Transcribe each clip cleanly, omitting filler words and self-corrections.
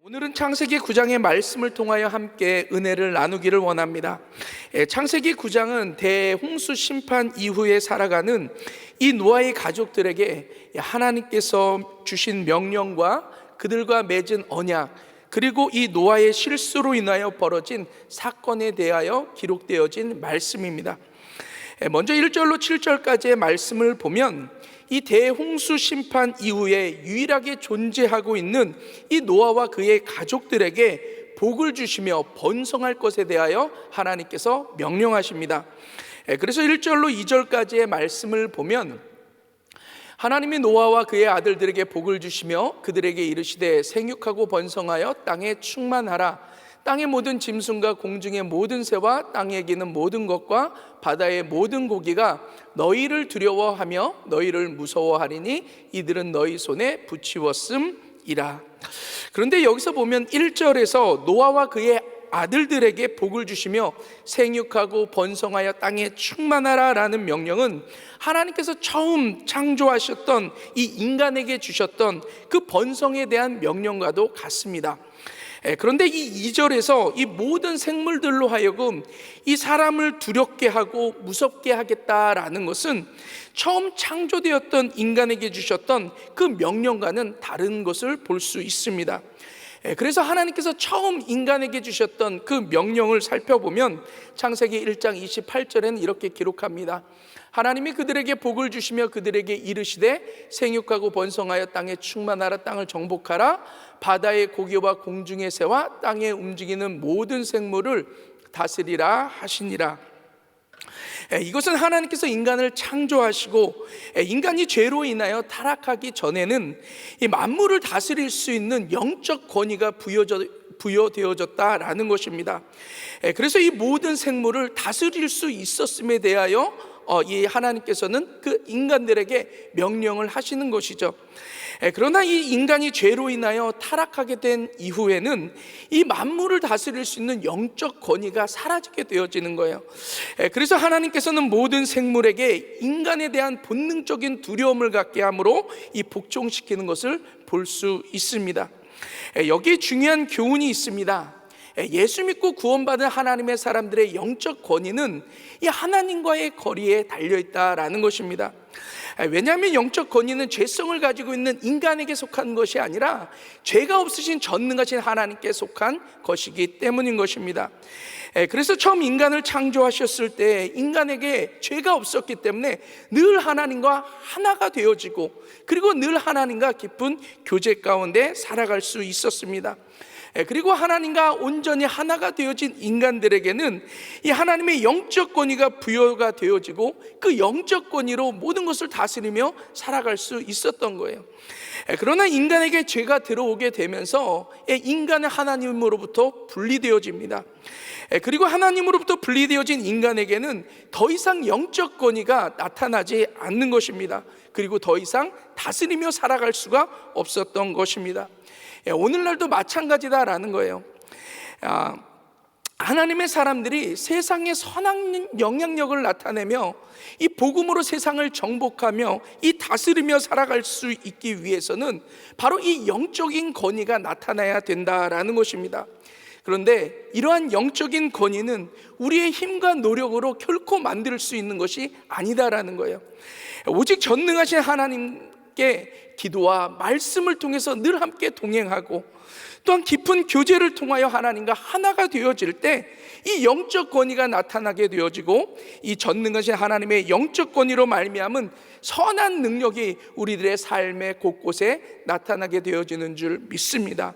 오늘은 창세기 9장의 말씀을 통하여 함께 은혜를 나누기를 원합니다. 창세기 9장은 대홍수 심판 이후에 살아가는 이 노아의 가족들에게 하나님께서 주신 명령과 그들과 맺은 언약, 그리고 이 노아의 실수로 인하여 벌어진 사건에 대하여 기록되어진 말씀입니다. 먼저 1절로 7절까지의 말씀을 보면 이 대홍수 심판 이후에 유일하게 존재하고 있는 이 노아와 그의 가족들에게 복을 주시며 번성할 것에 대하여 하나님께서 명령하십니다. 그래서 1절로 2절까지의 말씀을 보면 하나님이 노아와 그의 아들들에게 복을 주시며 그들에게 이르시되 생육하고 번성하여 땅에 충만하라. 땅의 모든 짐승과 공중의 모든 새와 땅에 기는 모든 것과 바다의 모든 고기가 너희를 두려워하며 너희를 무서워하리니 이들은 너희 손에 붙이었음이라. 그런데 여기서 보면 1절에서 노아와 그의 아들들에게 복을 주시며 생육하고 번성하여 땅에 충만하라 라는 명령은 하나님께서 처음 창조하셨던 이 인간에게 주셨던 그 번성에 대한 명령과도 같습니다. 그런데 이 2절에서 이 모든 생물들로 하여금 이 사람을 두렵게 하고 무섭게 하겠다라는 것은 처음 창조되었던 인간에게 주셨던 그 명령과는 다른 것을 볼 수 있습니다. 그래서 하나님께서 처음 인간에게 주셨던 그 명령을 살펴보면 창세기 1장 28절에는 이렇게 기록합니다. 하나님이 그들에게 복을 주시며 그들에게 이르시되 생육하고 번성하여 땅에 충만하라. 땅을 정복하라. 바다의 고기와 공중의 새와 땅에 움직이는 모든 생물을 다스리라 하시니라. 이것은 하나님께서 인간을 창조하시고 인간이 죄로 인하여 타락하기 전에는 이 만물을 다스릴 수 있는 영적 권위가 부여되어졌다라는 것입니다. 그래서 이 모든 생물을 다스릴 수 있었음에 대하여 이 하나님께서는 그 인간들에게 명령을 하시는 것이죠. 그러나 이 인간이 죄로 인하여 타락하게 된 이후에는 이 만물을 다스릴 수 있는 영적 권위가 사라지게 되어지는 거예요. 그래서 하나님께서는 모든 생물에게 인간에 대한 본능적인 두려움을 갖게 함으로 이 복종시키는 것을 볼 수 있습니다. 여기에 중요한 교훈이 있습니다. 예수 믿고 구원받은 하나님의 사람들의 영적 권위는 이 하나님과의 거리에 달려있다라는 것입니다. 왜냐하면 영적 권위는 죄성을 가지고 있는 인간에게 속한 것이 아니라 죄가 없으신 전능하신 하나님께 속한 것이기 때문인 것입니다. 그래서 처음 인간을 창조하셨을 때 인간에게 죄가 없었기 때문에 늘 하나님과 하나가 되어지고 그리고 늘 하나님과 깊은 교제 가운데 살아갈 수 있었습니다. 그리고 하나님과 온전히 하나가 되어진 인간들에게는 이 하나님의 영적 권위가 부여가 되어지고 그 영적 권위로 모든 것을 다스리며 살아갈 수 있었던 거예요. 그러나 인간에게 죄가 들어오게 되면서 인간은 하나님으로부터 분리되어집니다. 그리고 하나님으로부터 분리되어진 인간에게는 더 이상 영적 권위가 나타나지 않는 것입니다. 그리고 더 이상 다스리며 살아갈 수가 없었던 것입니다. 오늘날도 마찬가지다라는 거예요. 하나님의 사람들이 세상에 선한 영향력을 나타내며 이 복음으로 세상을 정복하며 이 다스리며 살아갈 수 있기 위해서는 바로 이 영적인 권위가 나타나야 된다라는 것입니다. 그런데 이러한 영적인 권위는 우리의 힘과 노력으로 결코 만들 수 있는 것이 아니다라는 거예요. 오직 전능하신 하나님께 기도와 말씀을 통해서 늘 함께 동행하고 또한 깊은 교제를 통하여 하나님과 하나가 되어질 때 이 영적 권위가 나타나게 되어지고 이 전능하신 하나님의 영적 권위로 말미암은 선한 능력이 우리들의 삶의 곳곳에 나타나게 되어지는 줄 믿습니다.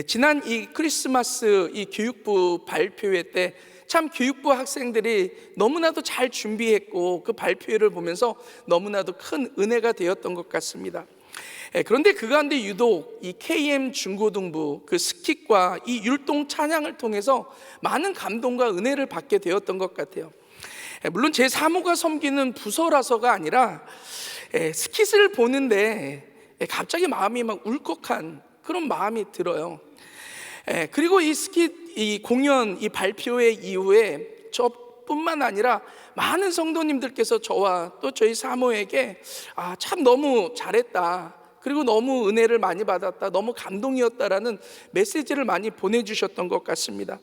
지난 이 크리스마스 이 교육부 발표회 때 참 교육부 학생들이 너무나도 잘 준비했고 그 발표회를 보면서 너무나도 큰 은혜가 되었던 것 같습니다. 그런데 그 가운데 유독 이 KM 중고등부 그 스킷과 이 율동 찬양을 통해서 많은 감동과 은혜를 받게 되었던 것 같아요. 물론 제 사모가 섬기는 부서라서가 아니라 스킷을 보는데 갑자기 마음이 막 울컥한 그런 마음이 들어요. 그리고 이 스킷 이 공연 이 발표회 이후에 저뿐만 아니라 많은 성도님들께서 저와 또 저희 사모에게 참 너무 잘했다, 그리고 너무 은혜를 많이 받았다, 너무 감동이었다라는 메시지를 많이 보내주셨던 것 같습니다.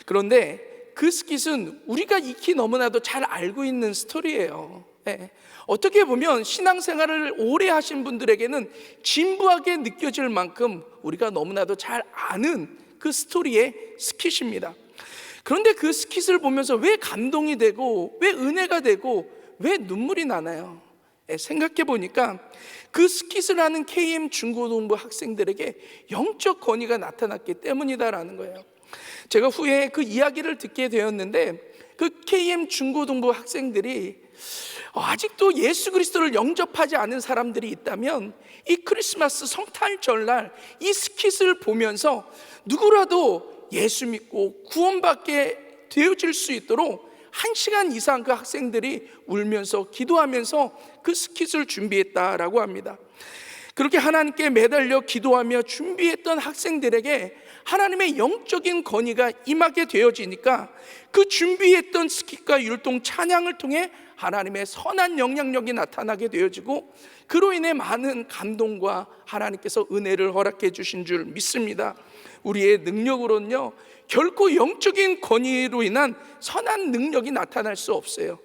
그런데 그 스킷은 우리가 익히 너무나도 잘 알고 있는 스토리예요. 네. 어떻게 보면 신앙생활을 오래 하신 분들에게는 진부하게 느껴질 만큼 우리가 너무나도 잘 아는 그 스토리의 스킷입니다. 그런데 그 스킷을 보면서 왜 감동이 되고, 왜 은혜가 되고, 왜 눈물이 나나요? 생각해 보니까 그 스킷을 하는 KM 중고등부 학생들에게 영적 권위가 나타났기 때문이다라는 거예요. 제가 후에 그 이야기를 듣게 되었는데, 그 KM 중고등부 학생들이 아직도 예수 그리스도를 영접하지 않은 사람들이 있다면 이 크리스마스 성탄 절날 이 스킷을 보면서 누구라도 예수 믿고 구원받게 되어질 수 있도록 1시간 이상 그 학생들이 울면서 기도하면서 그 스킷을 준비했다라고 합니다. 그렇게 하나님께 매달려 기도하며 준비했던 학생들에게 하나님의 영적인 권위가 임하게 되어지니까 그 준비했던 스킷과 율동 찬양을 통해 하나님의 선한 영향력이 나타나게 되어지고, 그로 인해 많은 감동과 하나님께서 은혜를 허락해 주신 줄 믿습니다. 우리의 능력으로는요 결코 영적인 권위로 인한 선한 능력이 나타날 수 없어요.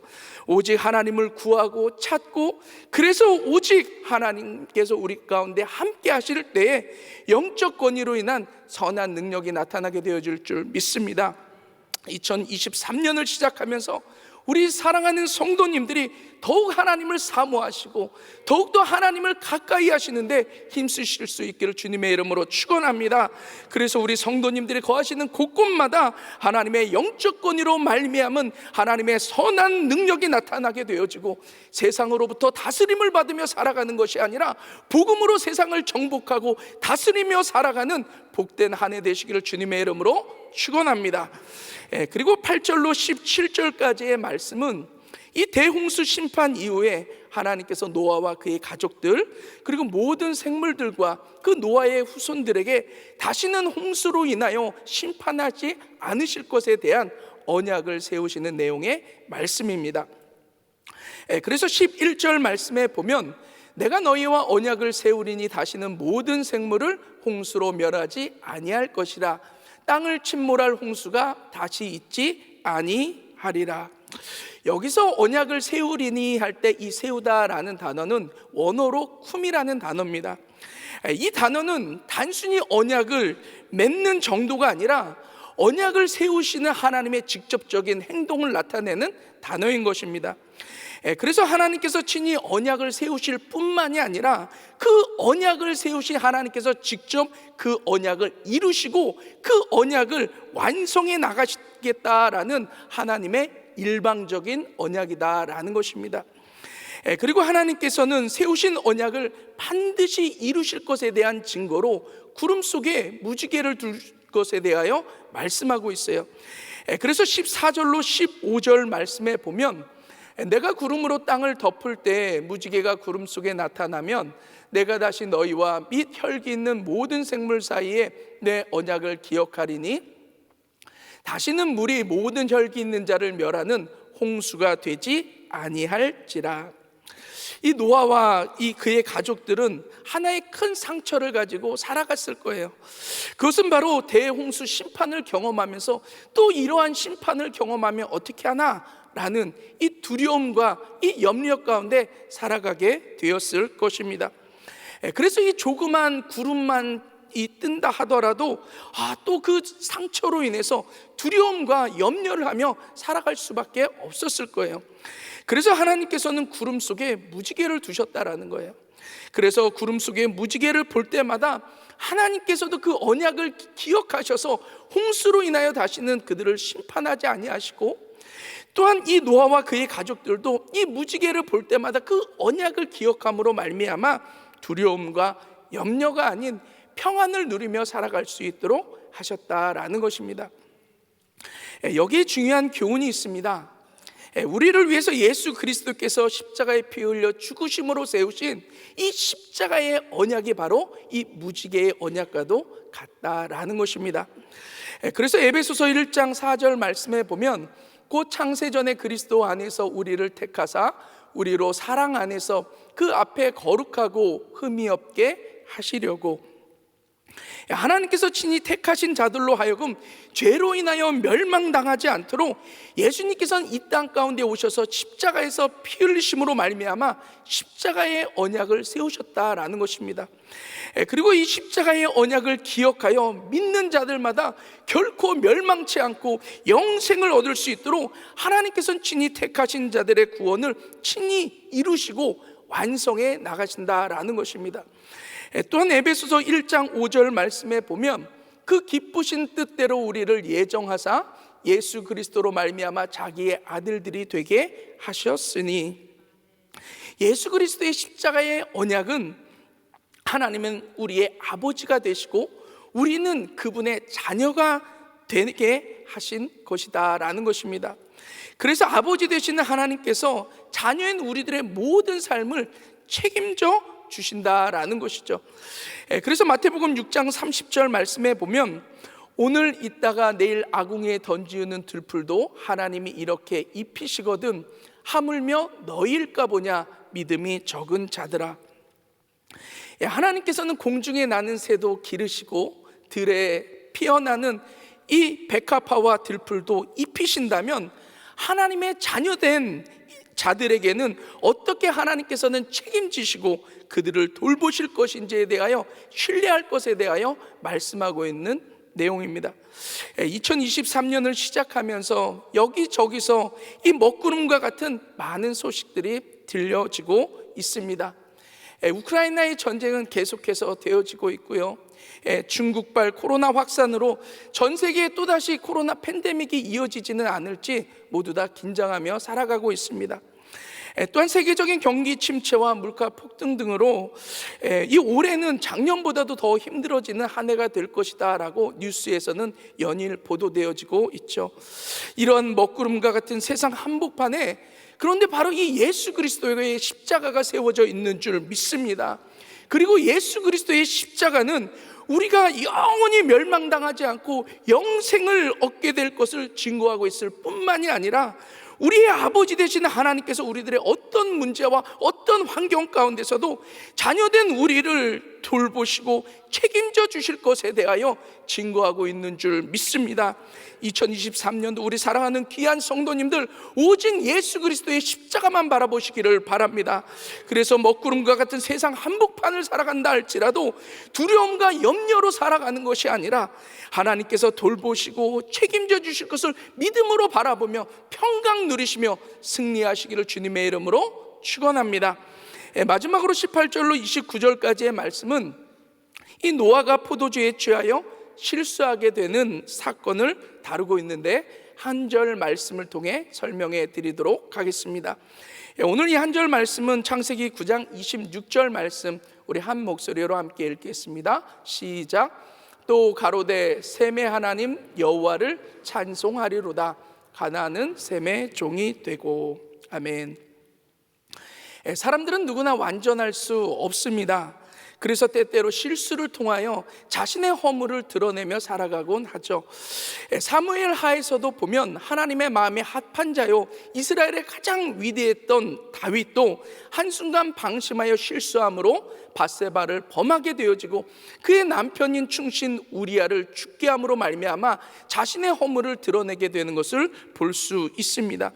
오직 하나님을 구하고 찾고, 그래서 오직 하나님께서 우리 가운데 함께 하실 때에 영적 권위로 인한 선한 능력이 나타나게 되어질 줄 믿습니다. 2023년을 시작하면서 우리 사랑하는 성도님들이 더욱 하나님을 사모하시고 더욱더 하나님을 가까이 하시는데 힘쓰실 수 있기를 주님의 이름으로 축원합니다. 그래서 우리 성도님들이 거하시는 곳곳마다 하나님의 영적 권위로 말미암은 하나님의 선한 능력이 나타나게 되어지고, 세상으로부터 다스림을 받으며 살아가는 것이 아니라 복음으로 세상을 정복하고 다스리며 살아가는 복된 한 해 되시기를 주님의 이름으로 축원합니다. 그리고 8절로 17절까지의 말씀은 이 대홍수 심판 이후에 하나님께서 노아와 그의 가족들 그리고 모든 생물들과 그 노아의 후손들에게 다시는 홍수로 인하여 심판하지 않으실 것에 대한 언약을 세우시는 내용의 말씀입니다. 그래서 11절 말씀에 보면 내가 너희와 언약을 세우리니 다시는 모든 생물을 홍수로 멸하지 아니할 것이라, 땅을 침몰할 홍수가 다시 있지 아니하리라. 여기서 언약을 세우리니 할 때 이 세우다라는 단어는 원어로 쿰이라는 단어입니다. 이 단어는 단순히 언약을 맺는 정도가 아니라 언약을 세우시는 하나님의 직접적인 행동을 나타내는 단어인 것입니다. 그래서 하나님께서 친히 언약을 세우실 뿐만이 아니라 그 언약을 세우신 하나님께서 직접 그 언약을 이루시고 그 언약을 완성해 나가시겠다라는 하나님의 일방적인 언약이다라는 것입니다. 그리고 하나님께서는 세우신 언약을 반드시 이루실 것에 대한 증거로 구름 속에 무지개를 둘 것에 대하여 말씀하고 있어요. 그래서 14절로 15절 말씀에 보면 내가 구름으로 땅을 덮을 때 무지개가 구름 속에 나타나면 내가 다시 너희와 및 혈기 있는 모든 생물 사이에 내 언약을 기억하리니 다시는 물이 모든 혈기 있는 자를 멸하는 홍수가 되지 아니할지라. 이 노아와 이 그의 가족들은 하나의 큰 상처를 가지고 살아갔을 거예요. 그것은 바로 대홍수 심판을 경험하면서 또 이러한 심판을 경험하면 어떻게 하나 라는 이 두려움과 이 염려 가운데 살아가게 되었을 것입니다. 그래서 이 조그만 구름만 뜬다 하더라도 또 그 상처로 인해서 두려움과 염려를 하며 살아갈 수밖에 없었을 거예요. 그래서 하나님께서는 구름 속에 무지개를 두셨다라는 거예요. 그래서 구름 속에 무지개를 볼 때마다 하나님께서도 그 언약을 기억하셔서 홍수로 인하여 다시는 그들을 심판하지 아니하시고, 또한 이 노아와 그의 가족들도 이 무지개를 볼 때마다 그 언약을 기억함으로 말미암아 두려움과 염려가 아닌 평안을 누리며 살아갈 수 있도록 하셨다라는 것입니다. 여기에 중요한 교훈이 있습니다. 우리를 위해서 예수 그리스도께서 십자가에 피 흘려 죽으심으로 세우신 이 십자가의 언약이 바로 이 무지개의 언약과도 같다라는 것입니다. 그래서 에베소서 1장 4절 말씀에 보면 곧 창세전에 그리스도 안에서 우리를 택하사 우리로 사랑 안에서 그 그 앞에 거룩하고 흠이 없게 하시려고 하나님께서 친히 택하신 자들로 하여금 죄로 인하여 멸망당하지 않도록 예수님께서는 이 땅 가운데 오셔서 십자가에서 피 흘리심으로 말미암아 십자가의 언약을 세우셨다라는 것입니다. 그리고 이 십자가의 언약을 기억하여 믿는 자들마다 결코 멸망치 않고 영생을 얻을 수 있도록 하나님께서는 친히 택하신 자들의 구원을 친히 이루시고 완성해 나가신다라는 것입니다. 또한 에베소서 1장 5절 말씀에 보면 그 기쁘신 뜻대로 우리를 예정하사 예수 그리스도로 말미암아 자기의 아들들이 되게 하셨으니, 예수 그리스도의 십자가의 언약은 하나님은 우리의 아버지가 되시고 우리는 그분의 자녀가 되게 하신 것이다 라는 것입니다. 그래서 아버지 되시는 하나님께서 자녀인 우리들의 모든 삶을 책임져 주신다라는 것이죠. 그래서 마태복음 6장 30절 말씀에 보면 오늘 있다가 내일 아궁이에 던지는 들풀도 하나님이 이렇게 입히시거든 하물며 너희일까 보냐 믿음이 적은 자들아. 하나님께서는 공중에 나는 새도 기르시고 들에 피어나는 이 백합화와 들풀도 입히신다면 하나님의 자녀된 자들에게는 어떻게 하나님께서는 책임지시고 그들을 돌보실 것인지에 대하여, 신뢰할 것에 대하여 말씀하고 있는 내용입니다. 2023년을 시작하면서 여기저기서 이 먹구름과 같은 많은 소식들이 들려지고 있습니다. 우크라이나의 전쟁은 계속해서 되어지고 있고요. 중국발 코로나 확산으로 전 세계에 또다시 코로나 팬데믹이 이어지지는 않을지 모두 다 긴장하며 살아가고 있습니다. 또한 세계적인 경기 침체와 물가 폭등 등으로 이 올해는 작년보다도 더 힘들어지는 한 해가 될 것이다 라고 뉴스에서는 연일 보도되어지고 있죠. 이런 먹구름과 같은 세상 한복판에 그런데 바로 이 예수 그리스도의 십자가가 세워져 있는 줄 믿습니다. 그리고 예수 그리스도의 십자가는 우리가 영원히 멸망당하지 않고 영생을 얻게 될 것을 증거하고 있을 뿐만이 아니라 우리의 아버지 되시는 하나님께서 우리들의 어떤 문제와 어떤 환경 가운데서도 자녀된 우리를 돌보시고 책임져 주실 것에 대하여 증거하고 있는 줄 믿습니다. 2023년도 우리 사랑하는 귀한 성도님들 오직 예수 그리스도의 십자가만 바라보시기를 바랍니다. 그래서 먹구름과 같은 세상 한복판을 살아간다 할지라도 두려움과 염려로 살아가는 것이 아니라 하나님께서 돌보시고 책임져 주실 것을 믿음으로 바라보며 평강 누리시며 승리하시기를 주님의 이름으로 축원합니다. 마지막으로 18절로 29절까지의 말씀은 이 노아가 포도주에 취하여 실수하게 되는 사건을 다루고 있는데 한 절 말씀을 통해 설명해 드리도록 하겠습니다. 오늘 이 한 절 말씀은 창세기 9장 26절 말씀, 우리 한 목소리로 함께 읽겠습니다. 시작. 또 가로되 셈의 하나님 여호와를 찬송하리로다. 가나안은 셈의 종이 되고. 아멘. 사람들은 누구나 완전할 수 없습니다. 그래서 때때로 실수를 통하여 자신의 허물을 드러내며 살아가곤 하죠. 사무엘 하에서도 보면 하나님의 마음에 합한 자요 이스라엘의 가장 위대했던 다윗도 한순간 방심하여 실수함으로 밧세바를 범하게 되어지고 그의 남편인 충신 우리아를 죽게 함으로 말미암아 자신의 허물을 드러내게 되는 것을 볼 수 있습니다.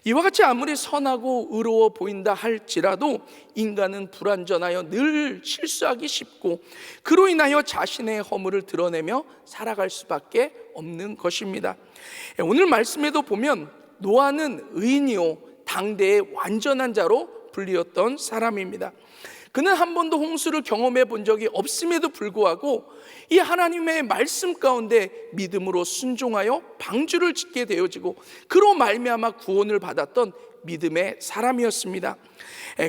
이와 같이 아무리 선하고 의로워 보인다 할지라도 인간은 불완전하여 늘 실수하기 쉽고 그로 인하여 자신의 허물을 드러내며 살아갈 수밖에 없는 것입니다. 오늘 말씀에도 보면 노아는 의인이요 당대의 완전한 자로 불리었던 사람입니다. 그는 한 번도 홍수를 경험해 본 적이 없음에도 불구하고 이 하나님의 말씀 가운데 믿음으로 순종하여 방주를 짓게 되어지고 그로 말미암아 구원을 받았던 믿음의 사람이었습니다.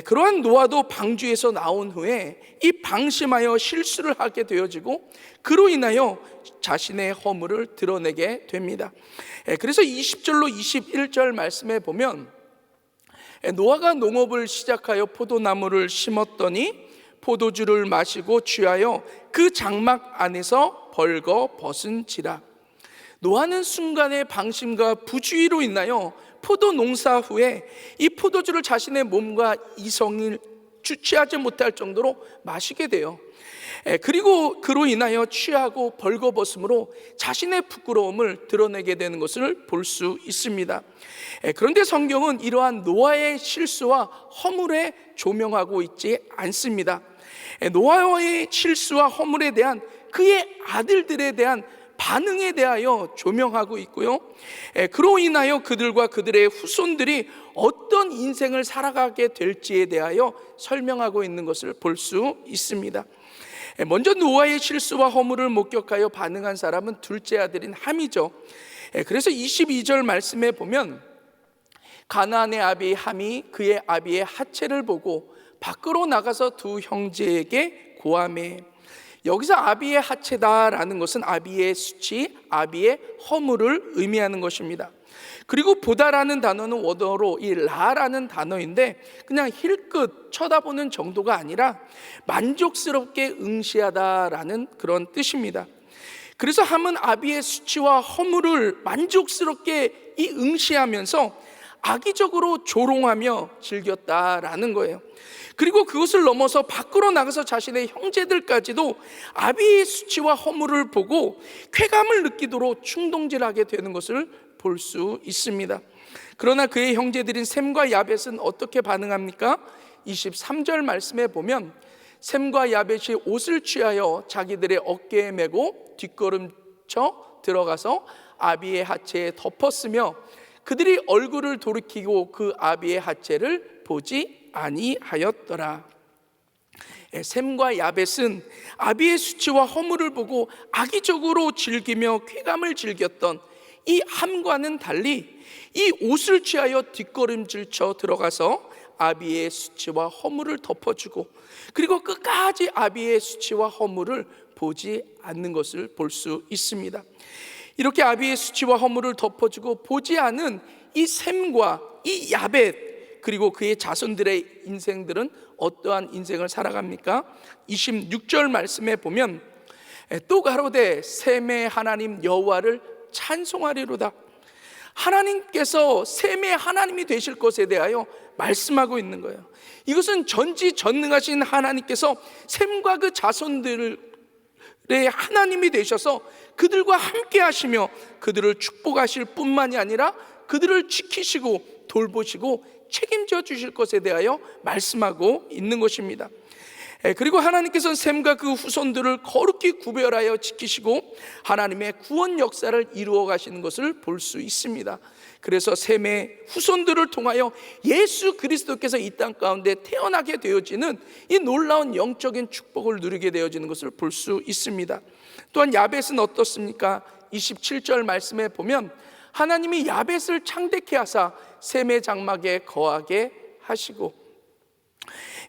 그러한 노아도 방주에서 나온 후에 이 방심하여 실수를 하게 되어지고 그로 인하여 자신의 허물을 드러내게 됩니다. 그래서 20절로 21절 말씀에 보면 노아가 농업을 시작하여 포도나무를 심었더니 포도주를 마시고 취하여 그 장막 안에서 벌거 벗은지라. 노아는 순간의 방심과 부주의로 인하여 포도 농사 후에 이 포도주를 자신의 몸과 이성을 주체하지 못할 정도로 마시게 돼요. 그리고 그로 인하여 취하고 벌거벗음으로 자신의 부끄러움을 드러내게 되는 것을 볼 수 있습니다. 그런데 성경은 이러한 노아의 실수와 허물에 조명하고 있지 않습니다. 노아의 실수와 허물에 대한 그의 아들들에 대한 반응에 대하여 조명하고 있고요, 그로 인하여 그들과 그들의 후손들이 어떤 인생을 살아가게 될지에 대하여 설명하고 있는 것을 볼 수 있습니다. 먼저 노아의 실수와 허물을 목격하여 반응한 사람은 둘째 아들인 함이죠. 그래서 22절 말씀에 보면 가나안의 아비 함이 그의 아비의 하체를 보고 밖으로 나가서 두 형제에게 고하매. 여기서 아비의 하체다라는 것은 아비의 수치, 아비의 허물을 의미하는 것입니다. 그리고 보다라는 단어는 원어로 이 라라는 단어인데 그냥 힐끗 쳐다보는 정도가 아니라 만족스럽게 응시하다라는 그런 뜻입니다. 그래서 함은 아비의 수치와 허물을 만족스럽게 응시하면서 악의적으로 조롱하며 즐겼다라는 거예요. 그리고 그것을 넘어서 밖으로 나가서 자신의 형제들까지도 아비의 수치와 허물을 보고 쾌감을 느끼도록 충동질하게 되는 것을 볼 수 있습니다. 그러나 그의 형제들인 셈과 야벳은 어떻게 반응합니까? 23절 말씀에 보면 셈과 야벳이 옷을 취하여 자기들의 어깨에 메고 뒷걸음쳐 들어가서 아비의 하체에 덮었으며 그들이 얼굴을 돌이키고 그 아비의 하체를 보지 아니하였더라. 셈과 야벳은 아비의 수치와 허물을 보고 악의적으로 즐기며 쾌감을 즐겼던 이 함과는 달리 이 옷을 취하여 뒷걸음질쳐 들어가서 아비의 수치와 허물을 덮어주고 그리고 끝까지 아비의 수치와 허물을 보지 않는 것을 볼 수 있습니다. 이렇게 아비의 수치와 허물을 덮어주고 보지 않은 이 셈과 이 야벳 그리고 그의 자손들의 인생들은 어떠한 인생을 살아갑니까? 26절 말씀에 보면 또 가로되 셈의 하나님 여호와를 찬송하리로다. 하나님께서 셈의 하나님이 되실 것에 대하여 말씀하고 있는 거예요. 이것은 전지전능하신 하나님께서 셈과 그 자손들의 하나님이 되셔서 그들과 함께 하시며 그들을 축복하실 뿐만이 아니라 그들을 지키시고 돌보시고 책임져 주실 것에 대하여 말씀하고 있는 것입니다. 그리고 하나님께서는 셈과 그 후손들을 거룩히 구별하여 지키시고 하나님의 구원 역사를 이루어 가시는 것을 볼 수 있습니다. 그래서 셈의 후손들을 통하여 예수 그리스도께서 이 땅 가운데 태어나게 되어지는 이 놀라운 영적인 축복을 누리게 되어지는 것을 볼 수 있습니다. 또한 야벳은 어떻습니까? 27절 말씀에 보면 하나님이 야벳을 창대케 하사 셈의 장막에 거하게 하시고,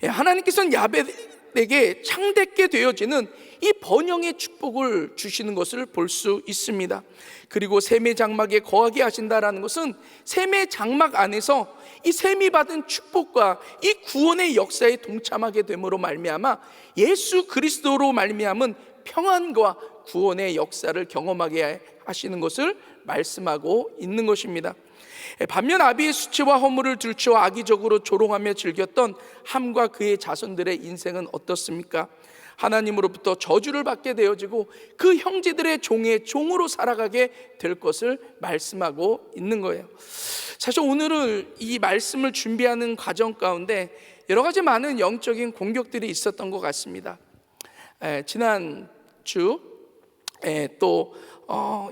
하나님께서는 야벳에게 창대케 되어지는 이 번영의 축복을 주시는 것을 볼 수 있습니다. 그리고 셈의 장막에 거하게 하신다라는 것은 셈의 장막 안에서 이 셈이 받은 축복과 이 구원의 역사에 동참하게 됨으로 말미암아 예수 그리스도로 말미암은 평안과 구원의 역사를 경험하게 하시는 것을 말씀하고 있는 것입니다. 반면 아비의 수치와 허물을 들추어 악의적으로 조롱하며 즐겼던 함과 그의 자손들의 인생은 어떻습니까? 하나님으로부터 저주를 받게 되어지고 그 형제들의 종의 종으로 살아가게 될 것을 말씀하고 있는 거예요. 사실 오늘은 이 말씀을 준비하는 과정 가운데 여러 가지 많은 영적인 공격들이 있었던 것 같습니다. 지난주 또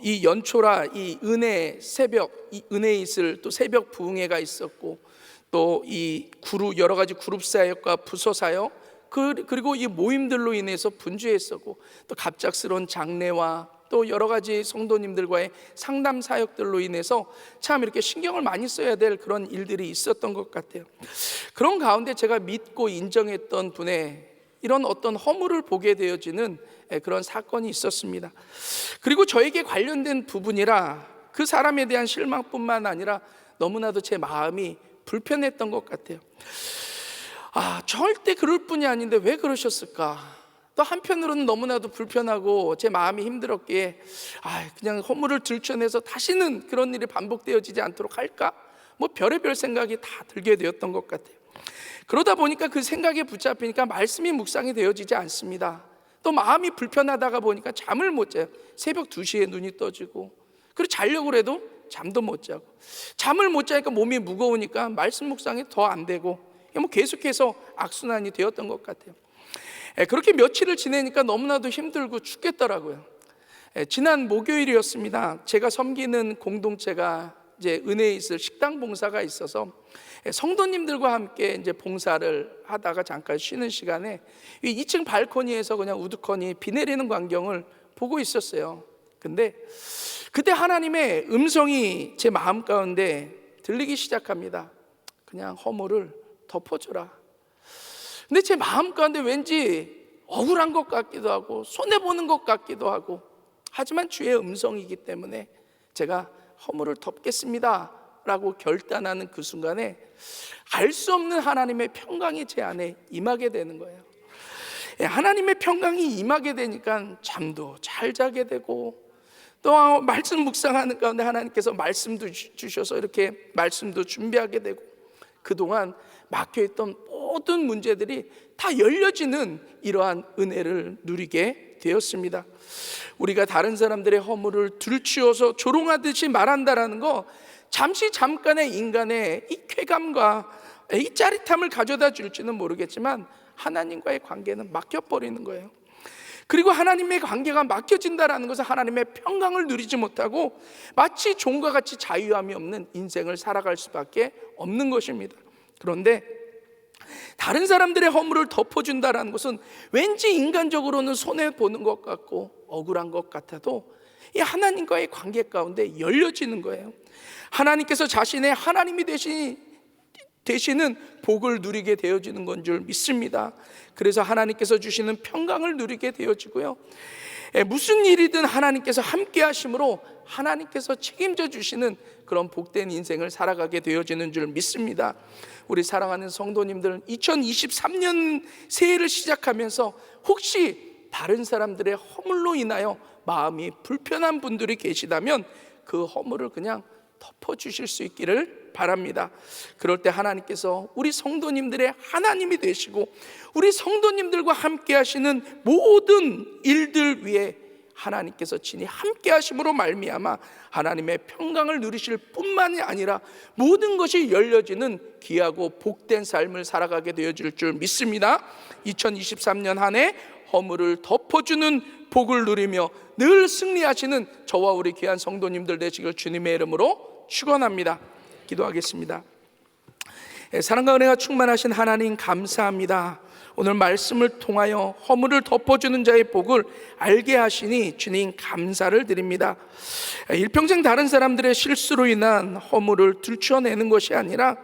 이 연초라 이 은혜 새벽, 이 은혜 있을 또 새벽 부흥회가 있었고, 또 이 그룹 여러 가지 그룹 사역과 부서 사역, 그리고 이 모임들로 인해서 분주했었고, 또 갑작스러운 장례와 또 여러 가지 성도님들과의 상담 사역들로 인해서 참 이렇게 신경을 많이 써야 될 그런 일들이 있었던 것 같아요. 그런 가운데 제가 믿고 인정했던 분의 이런 어떤 허물을 보게 되어지는 그런 사건이 있었습니다. 그리고 저에게 관련된 부분이라 그 사람에 대한 실망뿐만 아니라 너무나도 제 마음이 불편했던 것 같아요. 절대 그럴 뿐이 아닌데 왜 그러셨을까? 또 한편으로는 너무나도 불편하고 제 마음이 힘들었기에 그냥 허물을 들춰내서 다시는 그런 일이 반복되어지지 않도록 할까? 별의별 생각이 다 들게 되었던 것 같아요. 그러다 보니까 그 생각에 붙잡히니까 말씀이 묵상이 되어지지 않습니다. 또 마음이 불편하다가 보니까 잠을 못 자요. 새벽 2시에 눈이 떠지고, 그리고 자려고 해도 잠도 못 자고, 잠을 못 자니까 몸이 무거우니까 말씀 묵상이 더 안 되고, 계속해서 악순환이 되었던 것 같아요. 그렇게 며칠을 지내니까 너무나도 힘들고 죽겠더라고요. 지난 목요일이었습니다. 제가 섬기는 공동체가 이제 은혜에 있을 식당 봉사가 있어서 성도님들과 함께 이제 봉사를 하다가 잠깐 쉬는 시간에 2층 발코니에서 그냥 우두커니 비 내리는 광경을 보고 있었어요. 근데 그때 하나님의 음성이 제 마음 가운데 들리기 시작합니다. 그냥 허물을 덮어줘라. 근데 제 마음 가운데 왠지 억울한 것 같기도 하고 손해보는 것 같기도 하고, 하지만 주의 음성이기 때문에 제가 허물을 덮겠습니다 라고 결단하는 그 순간에 알 수 없는 하나님의 평강이 제 안에 임하게 되는 거예요. 하나님의 평강이 임하게 되니까 잠도 잘 자게 되고, 또 말씀 묵상하는 가운데 하나님께서 말씀도 주셔서 이렇게 말씀도 준비하게 되고, 그동안 막혀있던 모든 문제들이 다 열려지는 이러한 은혜를 누리게 되었습니다. 우리가 다른 사람들의 허물을 들추어서 조롱하듯이 말한다라는 거, 잠깐의 인간의 이 쾌감과 이 짜릿함을 가져다 줄지는 모르겠지만 하나님과의 관계는 막혀버리는 거예요. 그리고 하나님의 관계가 막혀진다는 것은 하나님의 평강을 누리지 못하고 마치 종과 같이 자유함이 없는 인생을 살아갈 수밖에 없는 것입니다. 그런데 다른 사람들의 허물을 덮어준다는 것은 왠지 인간적으로는 손해보는 것 같고 억울한 것 같아도 이 하나님과의 관계 가운데 열려지는 거예요. 하나님께서 자신의 하나님이 되시는 복을 누리게 되어지는 건 줄 믿습니다. 그래서 하나님께서 주시는 평강을 누리게 되어지고요, 무슨 일이든 하나님께서 함께 하심으로 하나님께서 책임져 주시는 그런 복된 인생을 살아가게 되어지는 줄 믿습니다. 우리 사랑하는 성도님들, 2023년 새해를 시작하면서 혹시 다른 사람들의 허물로 인하여 마음이 불편한 분들이 계시다면 그 허물을 그냥 덮어주실 수 있기를 바랍니다. 그럴 때 하나님께서 우리 성도님들의 하나님이 되시고 우리 성도님들과 함께 하시는 모든 일들 위에 하나님께서 친히 함께 하심으로 말미암아 하나님의 평강을 누리실 뿐만이 아니라 모든 것이 열려지는 귀하고 복된 삶을 살아가게 되어질 줄 믿습니다. 2023년 한 해 허물을 덮어주는 복을 누리며 늘 승리하시는 저와 우리 귀한 성도님들 되시길 주님의 이름으로 축원합니다. 기도하겠습니다. 사랑과 은혜가 충만하신 하나님 감사합니다. 오늘 말씀을 통하여 허물을 덮어주는 자의 복을 알게 하시니 주님 감사를 드립니다. 일평생 다른 사람들의 실수로 인한 허물을 들추어내는 것이 아니라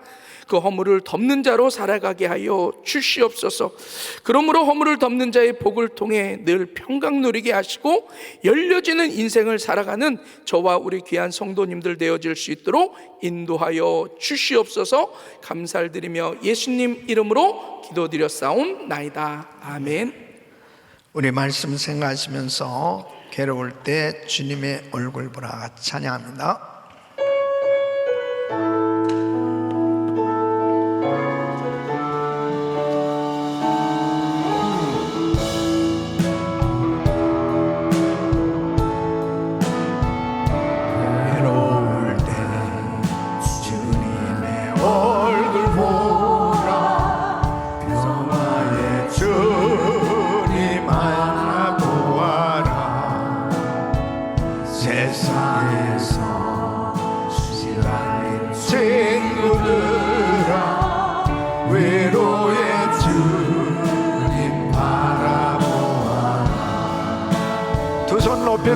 그 허물을 덮는 자로 살아가게 하여 주시옵소서. 그러므로 허물을 덮는 자의 복을 통해 늘 평강 누리게 하시고 열려지는 인생을 살아가는 저와 우리 귀한 성도님들 되어질 수 있도록 인도하여 주시옵소서. 감사를 드리며 예수님 이름으로 기도드렸사옵나이다. 아멘. 우리 말씀 생각하시면서 괴로울 때 주님의 얼굴 보라 찬양합니다.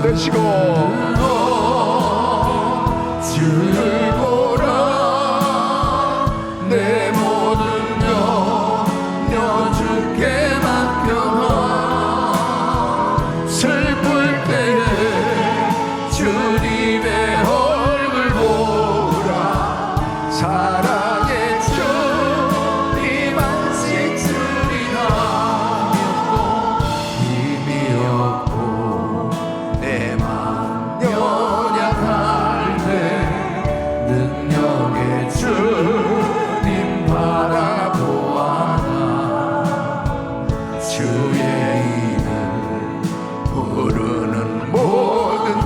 되시고 주를 보라 내 모든 염려 주께 맡겨놔 슬플 때에 주님의 얼굴 보라 사랑의 주님 안식 주리라 힘이 없고 내 맘 연약할 때 늘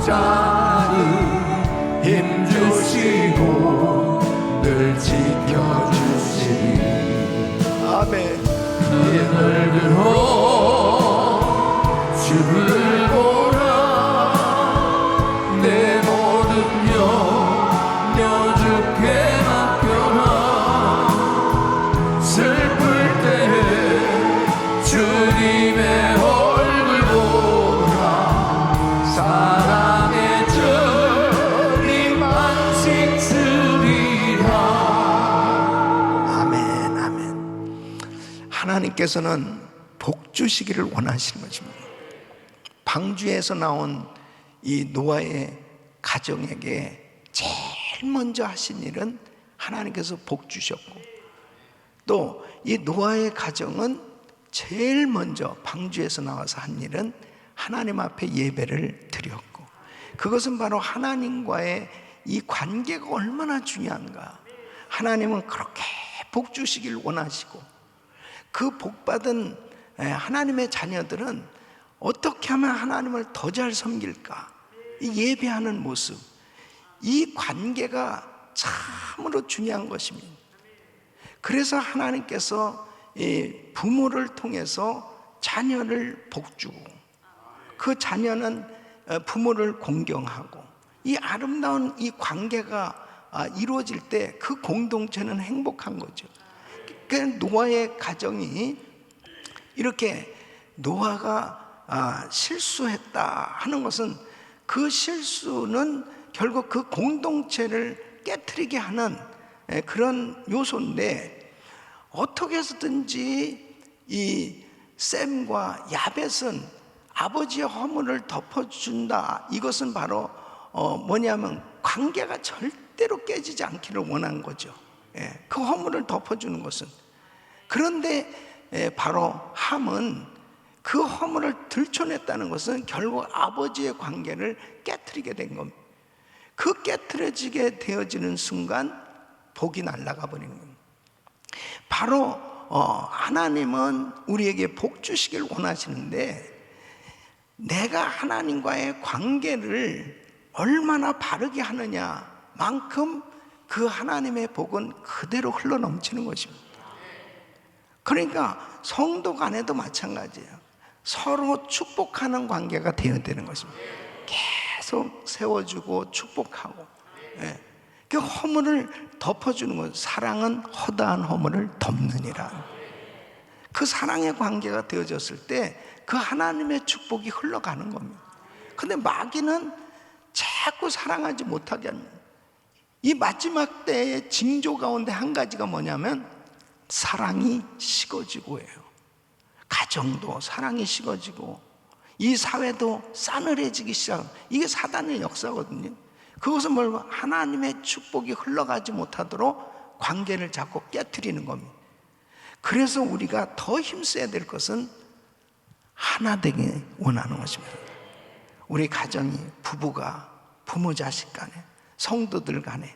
자는 힘주시고 늘 지켜주시니 아멘. 힘을 들어 주를 보라 내 모든 염려 주께 맡겨라 슬플 때에 주님의 얼굴 보라 사랑의 절이 만식 쓰리라. 아멘, 아멘. 하나님께서는 복 주시기를 원하시는 것입니다. 방주에서 나온 이 노아의 가정에게 제일 먼저 하신 일은 하나님께서 복 주셨고, 또 이 노아의 가정은 제일 먼저 방주에서 나와서 한 일은 하나님 앞에 예배를 드렸고, 그것은 바로 하나님과의 이 관계가 얼마나 중요한가. 하나님은 그렇게 복 주시길 원하시고, 그 복받은 하나님의 자녀들은 어떻게 하면 하나님을 더 잘 섬길까, 이 예배하는 모습, 이 관계가 참으로 중요한 것입니다. 그래서 하나님께서 부모를 통해서 자녀를 복주고, 그 자녀는 부모를 공경하고, 이 아름다운 이 관계가 이루어질 때 그 공동체는 행복한 거죠. 그러니까 노아의 가정이 이렇게, 노아가 실수했다 하는 것은 그 실수는 결국 그 공동체를 깨트리게 하는 그런 요소인데, 어떻게 해서든지 이 셈과 야벳은 아버지의 허물을 덮어준다. 이것은 바로 뭐냐면 관계가 절대로 깨지지 않기를 원한 거죠. 그 허물을 덮어주는 것은. 그런데 바로 함은 그 허물을 들춰냈다는 것은 결국 아버지의 관계를 깨트리게 된 겁니다. 그 깨트려지게 되어지는 순간 복이 날아가 버리는 겁니다. 바로 하나님은 우리에게 복 주시길 원하시는데, 내가 하나님과의 관계를 얼마나 바르게 하느냐만큼 그 하나님의 복은 그대로 흘러넘치는 것입니다. 그러니까 성도 간에도 마찬가지예요. 서로 축복하는 관계가 되어야 되는 것입니다. 계속 세워주고 축복하고, 그 허물을 덮어주는 것. 사랑은 허다한 허물을 덮느니라. 그 사랑의 관계가 되어졌을 때 그 하나님의 축복이 흘러가는 겁니다. 근데 마귀는 자꾸 사랑하지 못하게 합니다. 이 마지막 때의 징조 가운데 한 가지가 뭐냐면 사랑이 식어지고 해요. 가정도 사랑이 식어지고, 이 사회도 싸늘해지기 시작합니다. 이게 사단의 역사거든요. 그것은 뭘, 하나님의 축복이 흘러가지 못하도록 관계를 자꾸 깨트리는 겁니다. 그래서 우리가 더 힘써야 될 것은 하나 되기 원하는 것입니다. 우리 가정이, 부부가, 부모 자식 간에, 성도들 간에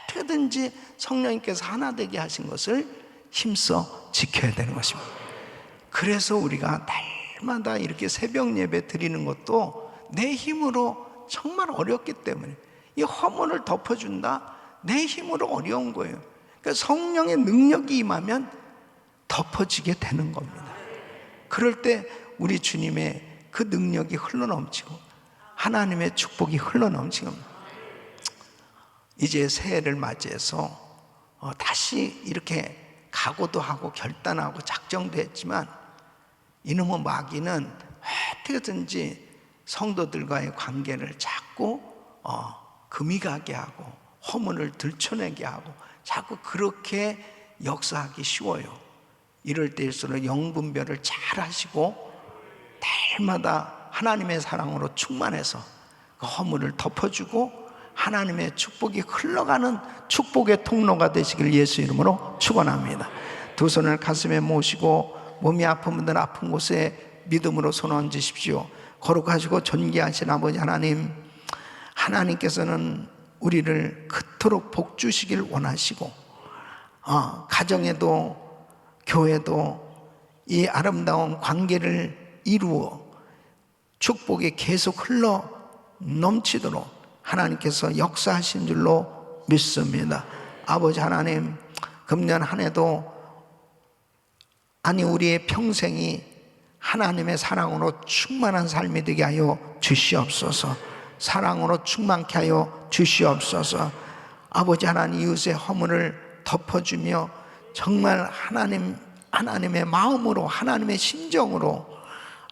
어떻게든지 성령님께서 하나 되게 하신 것을 힘써 지켜야 되는 것입니다. 그래서 우리가 날마다 이렇게 새벽 예배 드리는 것도 내 힘으로 정말 어렵기 때문에, 이 허물을 덮어준다, 내 힘으로 어려운 거예요. 그러니까 성령의 능력이 임하면 덮어지게 되는 겁니다. 그럴 때 우리 주님의 그 능력이 흘러넘치고 하나님의 축복이 흘러넘치고, 이제 새해를 맞이해서 다시 이렇게 각오도 하고 결단하고 작정도 했지만, 이놈의 마귀는 어떻게든지 성도들과의 관계를 자꾸 금이 가게 하고 허물을 들춰내게 하고 자꾸 그렇게 역사하기 쉬워요. 이럴 때일수록 영분별을 잘 하시고 날마다 하나님의 사랑으로 충만해서 그 허물을 덮어주고 하나님의 축복이 흘러가는 축복의 통로가 되시길 예수 이름으로 축원합니다. 두 손을 가슴에 모시고 몸이 아픈 분들 아픈 곳에 믿음으로 손 얹으십시오. 거룩하시고 존귀하신 아버지 하나님, 하나님께서는 우리를 그토록 복 주시길 원하시고, 가정에도 교회도 이 아름다운 관계를 이루어 축복이 계속 흘러 넘치도록 하나님께서 역사하신 줄로 믿습니다. 아버지 하나님, 금년 한 해도 우리의 평생이 하나님의 사랑으로 충만한 삶이 되게 하여 주시옵소서. 사랑으로 충만케 하여 주시옵소서. 아버지 하나님, 이웃의 허물을 덮어주며 정말 하나님의 마음으로, 하나님의 심정으로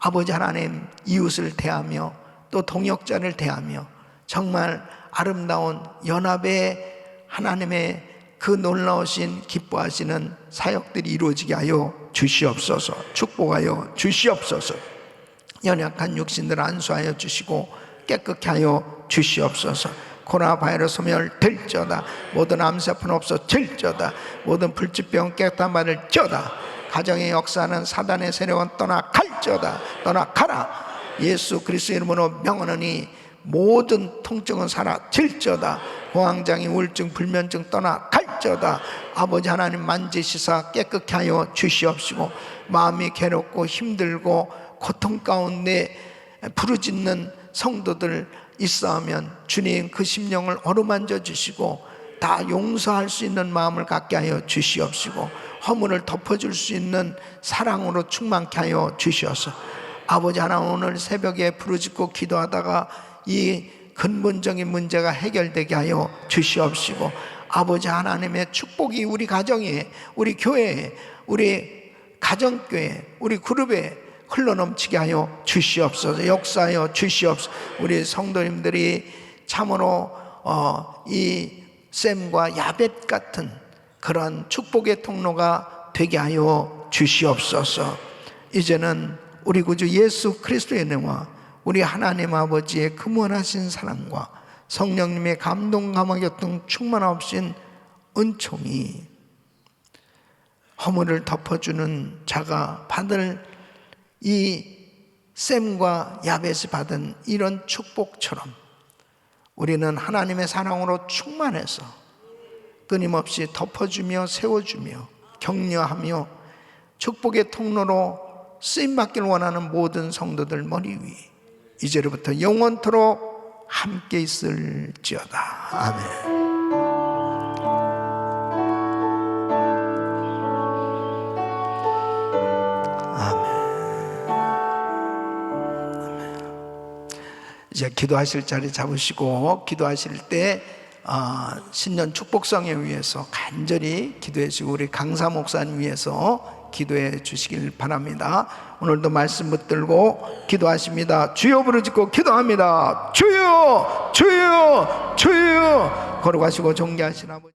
아버지 하나님 이웃을 대하며 또 동역자를 대하며 정말 아름다운 연합의 하나님의 그 놀라우신 기뻐하시는 사역들이 이루어지게 하여 주시옵소서. 축복하여 주시옵소서. 연약한 육신들 안수하여 주시고 깨끗게 하여 주시옵소서. 코로나 바이러스 소멸될지어다. 모든 암세포 없어질지어다. 모든 불치병 깨끗한 바를 지어다. 가정의 역사는 사단의 세력은 떠나갈지어다. 떠나가라. 예수 그리스도 이름으로 명하노니 모든 통증은 사라질지어다. 공황장애, 우울증, 불면증 떠나갈지어다. 아버지 하나님 만지시사 깨끗게 하여 주시옵시고, 마음이 괴롭고 힘들고 고통 가운데 부르짖는 성도들 있어하면 주님 그 심령을 어루만져 주시고 다 용서할 수 있는 마음을 갖게 하여 주시옵시고, 허물을 덮어줄 수 있는 사랑으로 충만케 하여 주시옵소서. 아버지 하나님, 오늘 새벽에 부르짖고 기도하다가 이 근본적인 문제가 해결되게 하여 주시옵시고, 아버지 하나님의 축복이 우리 가정에, 우리 교회에, 우리 가정교회, 우리 그룹에 흘러넘치게 하여 주시옵소서. 역사하여 주시옵소서. 우리 성도님들이 참으로 이 샘과 야벳 같은 그런 축복의 통로가 되게 하여 주시옵소서. 이제는 우리 구주 예수 그리스도의 은혜와 우리 하나님 아버지의 그무한하신 사랑과 성령님의 감동 감화 교통 충만하신 은총이 허물을 덮어주는 자가 받을 이 샘과 야벳이 받은 이런 축복처럼 우리는 하나님의 사랑으로 충만해서 끊임없이 덮어주며 세워주며 격려하며 축복의 통로로 쓰임받기를 원하는 모든 성도들 머리 위 이제로부터 영원토록 함께 있을지어다. 아멘. 이제 기도하실 자리 잡으시고, 기도하실 때 신년 축복성에 위해서 간절히 기도해 주시고, 우리 강사 목사님 위해서 기도해 주시길 바랍니다. 오늘도 말씀 붙들고 기도하십니다. 주여 부르짖고 기도합니다. 주여 주여 주여 걸어가시고 존귀하신 아버지.